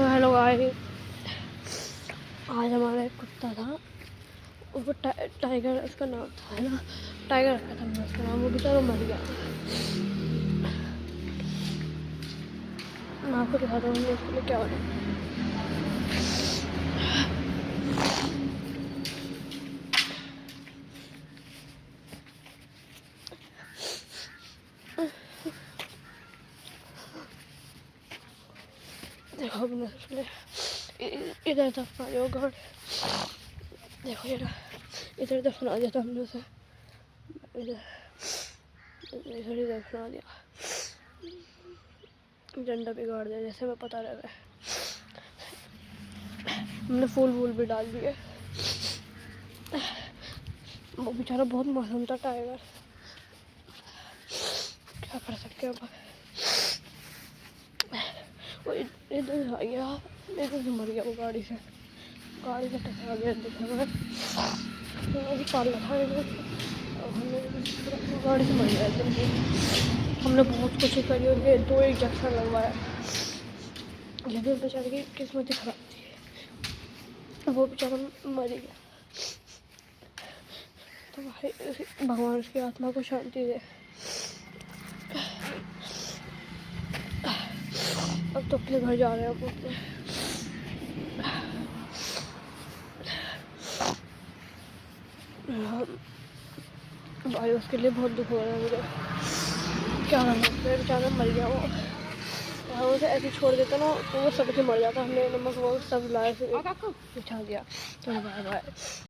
तो hello guys, आज हमारा एक कुत्ता था, वो टाइगर उसका नाम था, है ना। टाइगर रखा था हमने उसका नाम, वो बेचारा मर गया। मैं आपको दिखाता हूँ हमने उसके लिए क्या बना। देखो हमने उसके लिए इधर दफना दिया गार्ड, देखो ये इधर दफना दिया था हमने उसे, इधर दफना दिया, झंडा भी गाड़ दिया जैसे मैं पता लगा। हमने फूल वूल भी डाल दिए। वो बेचारा बहुत मासूम था टाइगर, क्या कर सकते हैं अब। वो इधर आ गया, इधर से मर गया वो गाड़ी से टकरा गया। देखो पाल रखा है, हमने गाड़ी से मर गया एकदम से। हमने बहुत कोशिश करी और ये 2 इंजेक्शन लगवाया, लेकिन बेचारे की किस्मत ही खराब थी, वो बेचारा मर गया। तो भाई भगवान उसकी आत्मा को शांति दे। अब तो अपने घर जा रहे हैं अपने। भाई उसके लिए बहुत दुख हो रहा है मुझे, क्या करना है, बेचारा मर गया वो। हम उसे ऐसे छोड़ देता ना तो वो सबके मर जाता। हमने नमक वो सब लाए बिठा दिया। चलो बाय बाय।